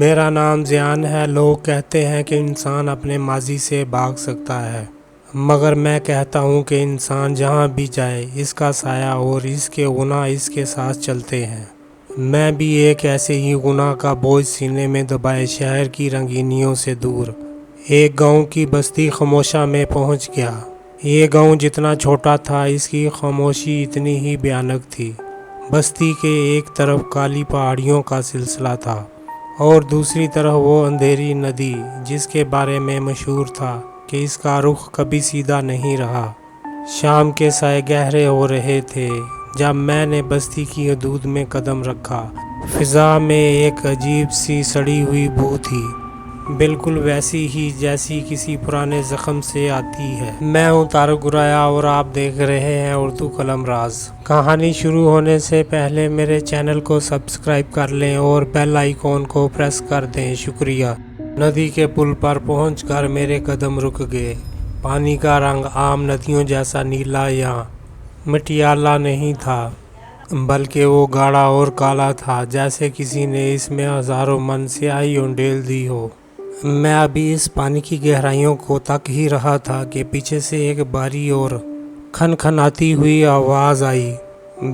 میرا نام زیان ہے۔ لوگ کہتے ہیں کہ انسان اپنے ماضی سے بھاگ سکتا ہے، مگر میں کہتا ہوں کہ انسان جہاں بھی جائے اس کا سایہ اور اس کے گناہ اس کے ساتھ چلتے ہیں۔ میں بھی ایک ایسے ہی گناہ کا بوجھ سینے میں دبائے شہر کی رنگینیوں سے دور ایک گاؤں کی بستی خاموشہ میں پہنچ گیا۔ یہ گاؤں جتنا چھوٹا تھا اس کی خاموشی اتنی ہی بھیانک تھی۔ بستی کے ایک طرف کالی پہاڑیوں کا سلسلہ تھا اور دوسری طرف وہ اندھیری ندی جس کے بارے میں مشہور تھا کہ اس کا رخ کبھی سیدھا نہیں رہا۔ شام کے سائے گہرے ہو رہے تھے جب میں نے بستی کی حدود میں قدم رکھا۔ فضا میں ایک عجیب سی سڑی ہوئی بو تھی، بالکل ویسی ہی جیسی کسی پرانے زخم سے آتی ہے۔ میں ہوں طارق گرایا اور آپ دیکھ رہے ہیں اردو قلم راز۔ کہانی شروع ہونے سے پہلے میرے چینل کو سبسکرائب کر لیں اور بیل آئیکن کو پریس کر دیں، شکریہ۔ ندی کے پل پر پہنچ کر میرے قدم رک گئے۔ پانی کا رنگ عام ندیوں جیسا نیلا یا مٹیالہ نہیں تھا، بلکہ وہ گاڑھا اور کالا تھا، جیسے کسی نے اس میں ہزاروں من سیاہی ڈال دی ہو۔ میں ابھی اس پانی کی گہرائیوں کو تک ہی رہا تھا کہ پیچھے سے ایک بھاری اور کھنکھناتی ہوئی آواز آئی،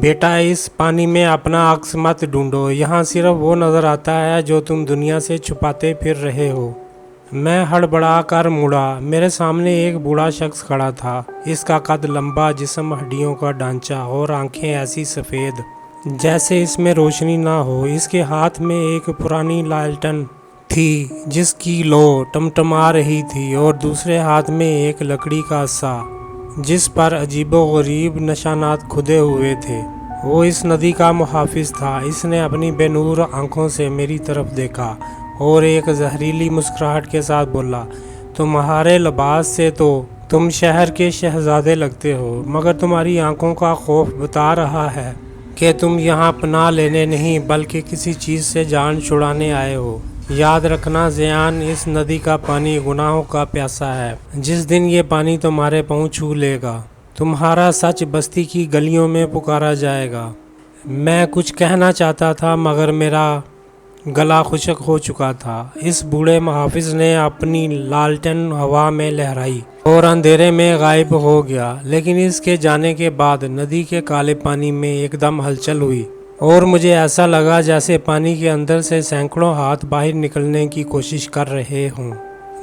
بیٹا اس پانی میں اپنا عکس مت ڈھونڈو، یہاں صرف وہ نظر آتا ہے جو تم دنیا سے چھپاتے پھر رہے ہو۔ میں ہڑبڑا کر مڑا۔ میرے سامنے ایک بوڑھا شخص کھڑا تھا۔ اس کا قد لمبا، جسم ہڈیوں کا ڈھانچہ اور آنکھیں ایسی سفید جیسے اس میں روشنی نہ ہو۔ اس کے ہاتھ میں ایک پرانی لالٹن تھی جس کی لو ٹمٹما رہی تھی، اور دوسرے ہاتھ میں ایک لکڑی کا عصا جس پر عجیب و غریب نشانات کھدے ہوئے تھے۔ وہ اس ندی کا محافظ تھا۔ اس نے اپنی بے نور آنکھوں سے میری طرف دیکھا اور ایک زہریلی مسکراہٹ کے ساتھ بولا، تمہارے لباس سے تو تم شہر کے شہزادے لگتے ہو، مگر تمہاری آنکھوں کا خوف بتا رہا ہے کہ تم یہاں پناہ لینے نہیں بلکہ کسی چیز سے جان چھڑانے آئے ہو۔ یاد رکھنا زیان، اس ندی کا پانی گناہوں کا پیاسا ہے۔ جس دن یہ پانی تمہارے پاؤں چھو لے گا، تمہارا سچ بستی کی گلیوں میں پکارا جائے گا۔ میں کچھ کہنا چاہتا تھا مگر میرا گلا خشک ہو چکا تھا۔ اس بوڑھے محافظ نے اپنی لالٹن ہوا میں لہرائی اور اندھیرے میں غائب ہو گیا، لیکن اس کے جانے کے بعد ندی کے کالے پانی میں ایک دم ہلچل ہوئی اور مجھے ایسا لگا جیسے پانی کے اندر سے سینکڑوں ہاتھ باہر نکلنے کی کوشش کر رہے ہوں۔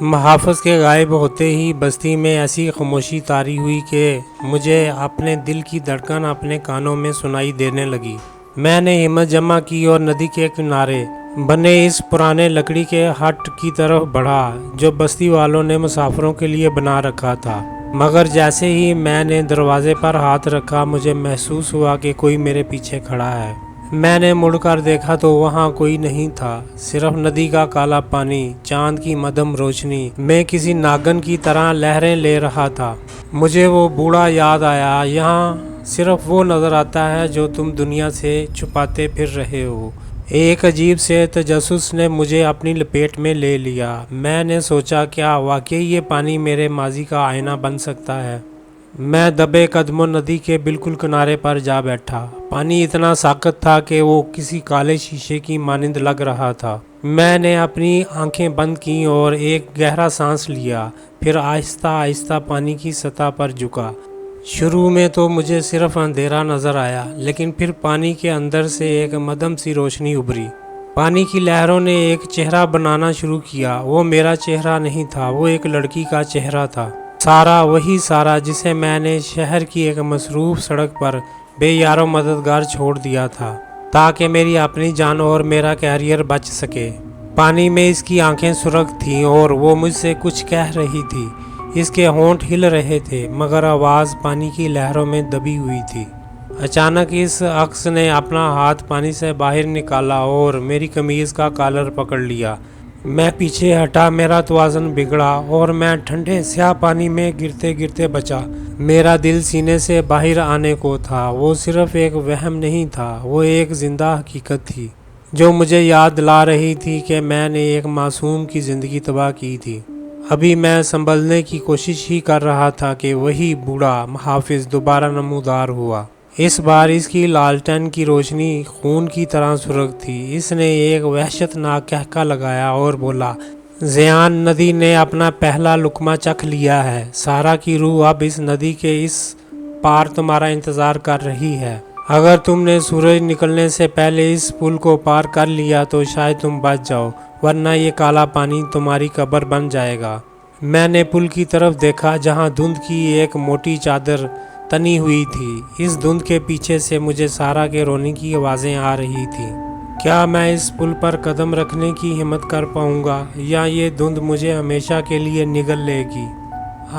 محافظ کے غائب ہوتے ہی بستی میں ایسی خاموشی طاری ہوئی کہ مجھے اپنے دل کی دھڑکن اپنے کانوں میں سنائی دینے لگی۔ میں نے ہمت جمع کی اور ندی کے کنارے بنے اس پرانے لکڑی کے ہٹ کی طرف بڑھا جو بستی والوں نے مسافروں کے لیے بنا رکھا تھا۔ مگر جیسے ہی میں نے دروازے پر ہاتھ رکھا، مجھے محسوس ہوا کہ کوئی میرے پیچھے کھڑا ہے۔ میں نے مڑ کر دیکھا تو وہاں کوئی نہیں تھا، صرف ندی کا کالا پانی چاند کی مدھم روشنی میں کسی ناگن کی طرح لہریں لے رہا تھا۔ مجھے وہ بوڑھا یاد آیا، یہاں صرف وہ نظر آتا ہے جو تم دنیا سے چھپاتے پھر رہے ہو۔ ایک عجیب سے تجسس نے مجھے اپنی لپیٹ میں لے لیا۔ میں نے سوچا، کیا واقعی یہ پانی میرے ماضی کا آئینہ بن سکتا ہے؟ میں دبے قدموں ندی کے بالکل کنارے پر جا بیٹھا۔ پانی اتنا ساکت تھا کہ وہ کسی کالے شیشے کی مانند لگ رہا تھا۔ میں نے اپنی آنکھیں بند کیں اور ایک گہرا سانس لیا، پھر آہستہ آہستہ پانی کی سطح پر جھکا۔ شروع میں تو مجھے صرف اندھیرا نظر آیا، لیکن پھر پانی کے اندر سے ایک مدھم سی روشنی ابھری۔ پانی کی لہروں نے ایک چہرہ بنانا شروع کیا۔ وہ میرا چہرہ نہیں تھا، وہ ایک لڑکی کا چہرہ تھا۔ سارا، وہی سارا جسے میں نے شہر کی ایک مصروف سڑک پر بے یار و مددگار چھوڑ دیا تھا تاکہ میری اپنی جان اور میرا کیریئر بچ سکے۔ پانی میں اس کی آنکھیں سرخ تھیں اور وہ مجھ سے کچھ کہہ رہی تھی۔ اس کے ہونٹ ہل رہے تھے مگر آواز پانی کی لہروں میں دبی ہوئی تھی۔ اچانک اس عکس نے اپنا ہاتھ پانی سے باہر نکالا اور میری قمیض کا کالر پکڑ لیا۔ میں پیچھے ہٹا، میرا توازن بگڑا اور میں ٹھنڈے سیاہ پانی میں گرتے گرتے بچا۔ میرا دل سینے سے باہر آنے کو تھا۔ وہ صرف ایک وہم نہیں تھا، وہ ایک زندہ حقیقت تھی جو مجھے یاد دلا رہی تھی کہ میں نے ایک معصوم کی زندگی تباہ کی تھی۔ ابھی میں سنبھلنے کی کوشش ہی کر رہا تھا کہ وہی بوڑھا محافظ دوبارہ نمودار ہوا۔ اس بار اس کی لالٹین کی روشنی خون کی طرح سرخ تھی۔ اس نے ایک وحشتناک قہقہ لگایا اور بولا، زیان، ندی نے اپنا پہلا لقمہ چکھ لیا ہے۔ سارا کی روح اب اس ندی کے اس پار تمہارا انتظار کر رہی ہے۔ اگر تم نے سورج نکلنے سے پہلے اس پل کو پار کر لیا تو شاید تم بچ جاؤ، ورنہ یہ کالا پانی تمہاری قبر بن جائے گا۔ میں نے پل کی طرف دیکھا جہاں دھند کی ایک موٹی چادر تنی ہوئی تھی۔ اس دھند کے پیچھے سے مجھے سارا کے رونے کی آوازیں آ رہی تھیں۔ کیا میں اس پل پر قدم رکھنے کی ہمت کر پاؤں گا یا یہ دھند مجھے ہمیشہ کے لیے نگل لے گی؟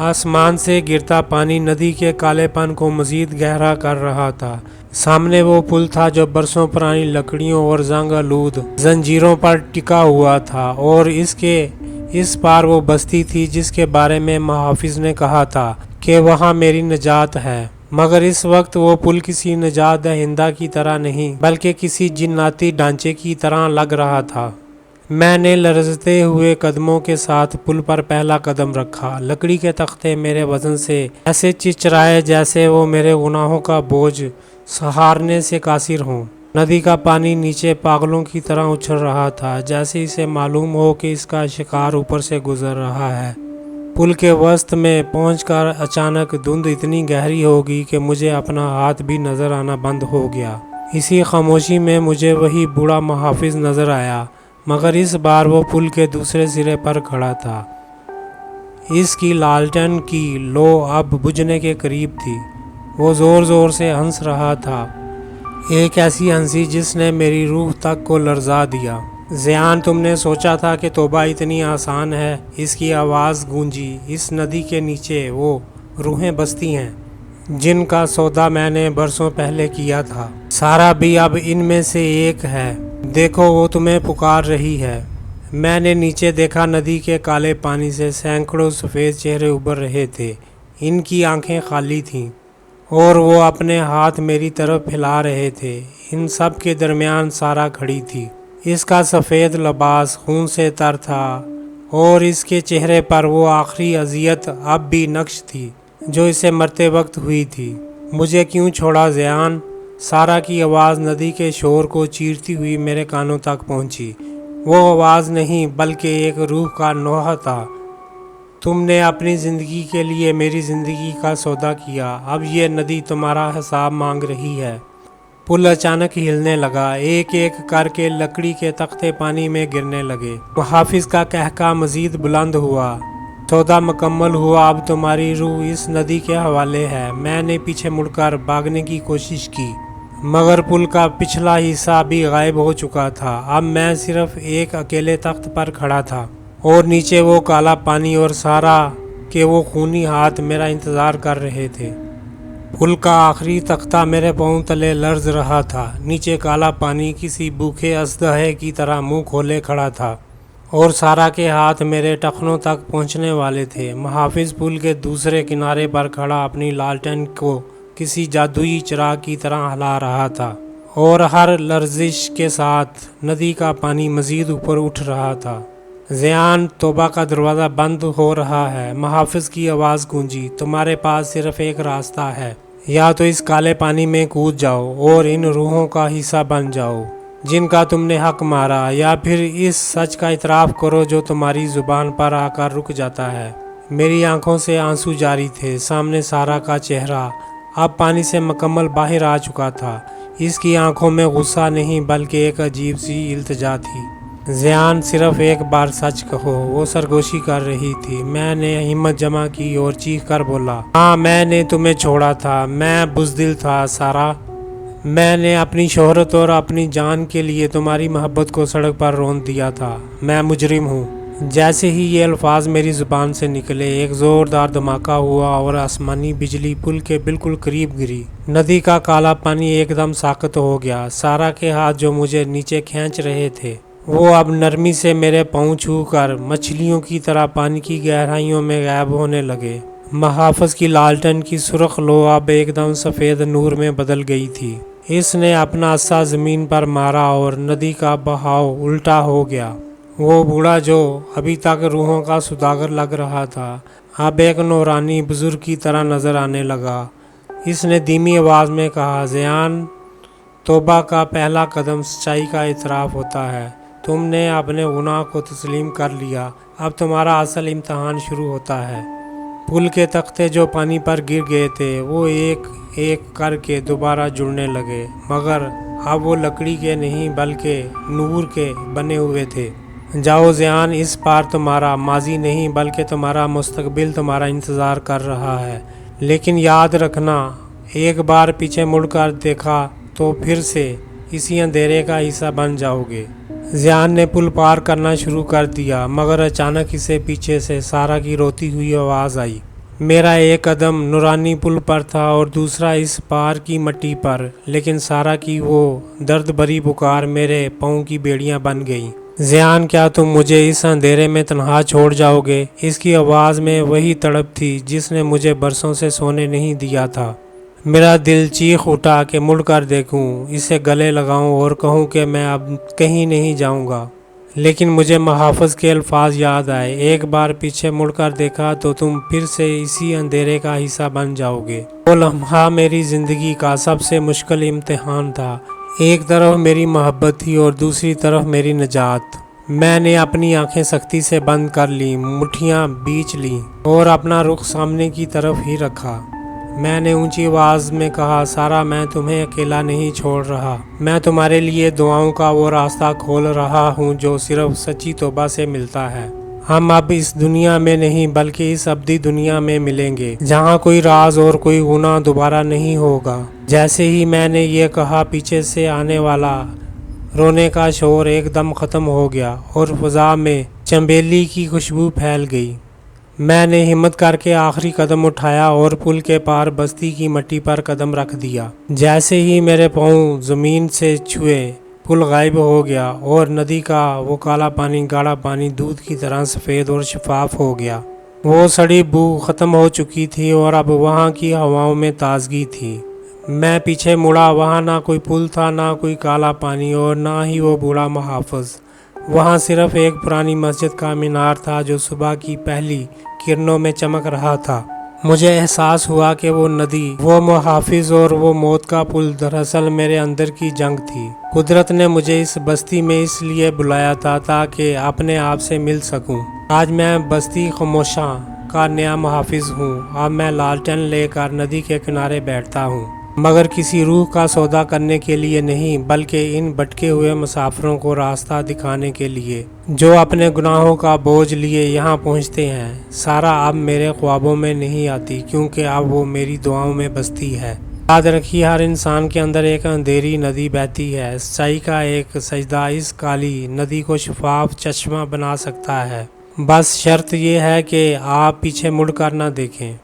آسمان سے گرتا پانی ندی کے کالے پن کو مزید گہرا کر رہا تھا۔ سامنے وہ پل تھا جو برسوں پرانی لکڑیوں اور زنگ آلود زنجیروں پر ٹکا ہوا تھا، اور اس کے اس پار وہ بستی تھی جس کے بارے میں محافظ نے کہا تھا کہ وہاں میری نجات ہے۔ مگر اس وقت وہ پل کسی نجات دہندہ کی طرح نہیں بلکہ کسی جناتی ڈھانچے کی طرح لگ رہا تھا۔ میں نے لرزتے ہوئے قدموں کے ساتھ پل پر پہلا قدم رکھا۔ لکڑی کے تختے میرے وزن سے ایسے چچرائے جیسے وہ میرے گناہوں کا بوجھ سہارنے سے قاصر ہوں۔ ندی کا پانی نیچے پاگلوں کی طرح اچھل رہا تھا، جیسے اسے معلوم ہو کہ اس کا شکار اوپر سے گزر رہا ہے۔ پل کے وسط میں پہنچ کر اچانک دھند اتنی گہری ہوگی کہ مجھے اپنا ہاتھ بھی نظر آنا بند ہو گیا۔ اسی خاموشی میں مجھے وہی بوڑھا محافظ نظر آیا، مگر اس بار وہ پل کے دوسرے سرے پر کھڑا تھا۔ اس کی لالٹین کی لو اب بجھنے کے قریب تھی۔ وہ زور زور سے ہنس رہا تھا، ایک ایسی ہنسی جس نے میری روح تک کو لرزا دیا۔ زیان، تم نے سوچا تھا کہ توبہ اتنی آسان ہے؟ اس کی آواز گونجی۔ اس ندی کے نیچے وہ روحیں بستی ہیں جن کا سودا میں نے برسوں پہلے کیا تھا۔ سارا بھی اب ان میں سے ایک ہے۔ دیکھو، وہ تمہیں پکار رہی ہے۔ میں نے نیچے دیکھا، ندی کے کالے پانی سے سینکڑوں سفید چہرے ابھر رہے تھے۔ ان کی آنکھیں خالی تھیں اور وہ اپنے ہاتھ میری طرف پھیلا رہے تھے۔ ان سب کے درمیان سارا کھڑی تھی۔ اس کا سفید لباس خون سے تر تھا اور اس کے چہرے پر وہ آخری اذیت اب بھی نقش تھی جو اسے مرتے وقت ہوئی تھی۔ مجھے کیوں چھوڑا زیان؟ سارا کی آواز ندی کے شور کو چیرتی ہوئی میرے کانوں تک پہنچی۔ وہ آواز نہیں بلکہ ایک روح کا نوحہ تھا۔ تم نے اپنی زندگی کے لیے میری زندگی کا سودا کیا، اب یہ ندی تمہارا حساب مانگ رہی ہے۔ پل اچانک ہلنے لگا، ایک ایک کر کے لکڑی کے تختے پانی میں گرنے لگے۔ محافظ کا قہقہ مزید بلند ہوا، سودا مکمل ہوا، اب تمہاری روح اس ندی کے حوالے ہے۔ میں نے پیچھے مڑ کر بھاگنے کی کوشش کی، مگر پل کا پچھلا حصہ بھی غائب ہو چکا تھا۔ اب میں صرف ایک اکیلے تخت پر کھڑا تھا اور نیچے وہ کالا پانی اور سارا کے وہ خونی ہاتھ میرا انتظار کر رہے تھے۔ پل کا آخری تختہ میرے پاؤں تلے لرز رہا تھا۔ نیچے کالا پانی کسی بھوکے اژدہے کی طرح منہ کھولے کھڑا تھا اور سارا کے ہاتھ میرے ٹخنوں تک پہنچنے والے تھے۔ محافظ پل کے دوسرے کنارے پر کھڑا اپنی لالٹین کو کسی جادوئی چراغ کی طرح ہلا رہا تھا، اور ہر لرزش کے ساتھ ندی کا پانی مزید اوپر اٹھ رہا تھا۔ زیان، توبہ کا دروازہ بند ہو رہا ہے۔ محافظ کی آواز گونجی، تمہارے پاس صرف ایک راستہ ہے، یا تو اس کالے پانی میں کود جاؤ اور ان روحوں کا حصہ بن جاؤ جن کا تم نے حق مارا، یا پھر اس سچ کا اعتراف کرو جو تمہاری زبان پر آ کر رک جاتا ہے۔ میری آنکھوں سے آنسو جاری تھے۔ سامنے سارا کا چہرہ اب پانی سے مکمل باہر آ چکا تھا۔ اس کی آنکھوں میں غصہ نہیں بلکہ ایک عجیب سی التجا تھی۔ زیان، صرف ایک بار سچ کہو، وہ سرگوشی کر رہی تھی۔ میں نے ہمت جمع کی اور چیخ کر بولا، ہاں، میں نے تمہیں چھوڑا تھا، میں بزدل تھا سارا۔ میں نے اپنی شہرت اور اپنی جان کے لیے تمہاری محبت کو سڑک پر رون دیا تھا۔ میں مجرم ہوں۔ جیسے ہی یہ الفاظ میری زبان سے نکلے، ایک زوردار دھماکہ ہوا اور آسمانی بجلی پل کے بالکل قریب گری۔ ندی کا کالا پانی ایک دم ساکت ہو گیا۔ سارا کے ہاتھ جو مجھے نیچے کھینچ رہے تھے، وہ اب نرمی سے میرے پاؤں چھو کر مچھلیوں کی طرح پانی کی گہرائیوں میں غائب ہونے لگے۔ محافظ کی لالٹین کی سرخ لو اب ایک دم سفید نور میں بدل گئی تھی۔ اس نے اپنا عصا زمین پر مارا اور ندی کا بہاؤ الٹا ہو گیا۔ وہ بوڑھا جو ابھی تک روحوں کا سوداگر لگ رہا تھا، اب ایک نورانی بزرگ کی طرح نظر آنے لگا۔ اس نے دھیمی آواز میں کہا، ذیان، توبہ کا پہلا قدم سچائی کا اعتراف ہوتا ہے۔ تم نے اپنے گناہ کو تسلیم کر لیا، اب تمہارا اصل امتحان شروع ہوتا ہے۔ پل کے تختے جو پانی پر گر گئے تھے وہ ایک ایک کر کے دوبارہ جڑنے لگے، مگر اب وہ لکڑی کے نہیں بلکہ نور کے بنے ہوئے تھے۔ جاؤ ذیان، اس بار تمہارا ماضی نہیں بلکہ تمہارا مستقبل تمہارا انتظار کر رہا ہے۔ لیکن یاد رکھنا، ایک بار پیچھے مڑ کر دیکھا تو پھر سے اسی اندھیرے کا حصہ بن جاؤ گے۔ ذیان نے پل پار کرنا شروع کر دیا، مگر اچانک اسے پیچھے سے سارا کی روتی ہوئی آواز آئی۔ میرا ایک قدم نورانی پل پر تھا اور دوسرا اس پار کی مٹی پر، لیکن سارا کی وہ درد بھری پکار میرے پاؤں کی بیڑیاں بن گئی۔ ذیان، کیا تم مجھے اس اندھیرے میں تنہا چھوڑ جاؤ گے؟ اس کی آواز میں وہی تڑپ تھی جس نے مجھے برسوں سے سونے نہیں دیا تھا۔ میرا دل چیخ اٹھا کہ مڑ کر دیکھوں، اسے گلے لگاؤں اور کہوں کہ میں اب کہیں نہیں جاؤں گا، لیکن مجھے محافظ کے الفاظ یاد آئے، ایک بار پیچھے مڑ کر دیکھا تو تم پھر سے اسی اندھیرے کا حصہ بن جاؤ گے۔ وہ لمحہ میری زندگی کا سب سے مشکل امتحان تھا۔ ایک طرف میری محبت تھی اور دوسری طرف میری نجات۔ میں نے اپنی آنکھیں سختی سے بند کر لیں، مٹھیاں بیچ لیں اور اپنا رخ سامنے کی طرف ہی رکھا۔ میں نے اونچی آواز میں کہا، سارا، میں تمہیں اکیلا نہیں چھوڑ رہا، میں تمہارے لیے دعاؤں کا وہ راستہ کھول رہا ہوں جو صرف سچی توبہ سے ملتا ہے۔ ہم اب اس دنیا میں نہیں بلکہ اس ابدی دنیا میں ملیں گے، جہاں کوئی راز اور کوئی گناہ دوبارہ نہیں ہوگا۔ جیسے ہی میں نے یہ کہا، پیچھے سے آنے والا رونے کا شور ایک دم ختم ہو گیا اور فضا میں چنبیلی کی خوشبو پھیل گئی۔ میں نے ہمت کر کے آخری قدم اٹھایا اور پل کے پار بستی کی مٹی پر قدم رکھ دیا۔ جیسے ہی میرے پاؤں زمین سے چھوئے، پل غائب ہو گیا اور ندی کا وہ کالا پانی، گاڑھا پانی دودھ کی طرح سفید اور شفاف ہو گیا۔ وہ سڑی بو ختم ہو چکی تھی اور اب وہاں کی ہواؤں میں تازگی تھی۔ میں پیچھے مڑا، وہاں نہ کوئی پل تھا، نہ کوئی کالا پانی اور نہ ہی وہ بوڑھا محافظ۔ وہاں صرف ایک پرانی مسجد کا مینار تھا جو صبح کی پہلی کرنوں میں چمک رہا تھا۔ مجھے احساس ہوا کہ وہ ندی، وہ محافظ اور وہ موت کا پل دراصل میرے اندر کی جنگ تھی۔ قدرت نے مجھے اس بستی میں اس لیے بلایا تھا تاکہ اپنے آپ سے مل سکوں۔ آج میں بستی خاموشاں کا نیا محافظ ہوں۔ اب میں لالٹین لے کر ندی کے کنارے بیٹھتا ہوں، مگر کسی روح کا سودا کرنے کے لیے نہیں بلکہ ان بھٹکے ہوئے مسافروں کو راستہ دکھانے کے لیے جو اپنے گناہوں کا بوجھ لیے یہاں پہنچتے ہیں۔ سارا اب میرے خوابوں میں نہیں آتی کیونکہ اب وہ میری دعاؤں میں بستی ہے۔ یاد رکھیے، ہر انسان کے اندر ایک اندھیری ندی بہتی ہے۔ سچائی کا ایک سجدہ اس کالی ندی کو شفاف چشمہ بنا سکتا ہے۔ بس شرط یہ ہے کہ آپ پیچھے مڑ کر نہ دیکھیں۔